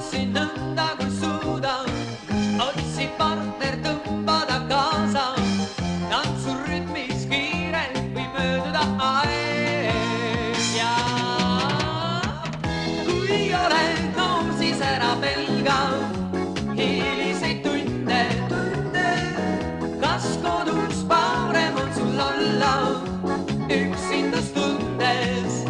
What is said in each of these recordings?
tantsin nõnda kui suudan, otsin partner tõmbada kaasa. Tantsurütmis kiirelt võib mööduda aeg ja kui oled noor, siis ära pelga hiliseid tunde. Kas kodus parem on sul olla üksindustundes?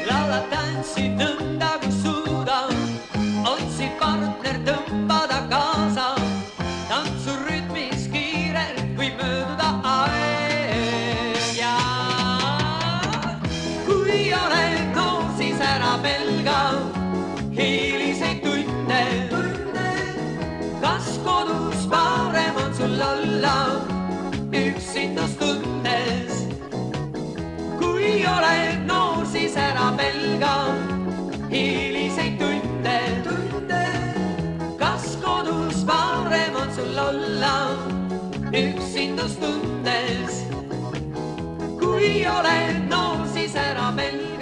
Laulad, tantsid nõnda kui suudan, otsid partner tõmbada kaasa. Tantsurütmis kiirelt võib mööduda aeg ja kui oled noor, siis ära pelga hiliseid tunde. Kas kodus parem on sul olla üksindustundes? Kui oled noor, siis ära pelga hiliseid tunde. Kas kodus parem on sul olla üksindustundes? Kui oled noor, siis ära pelga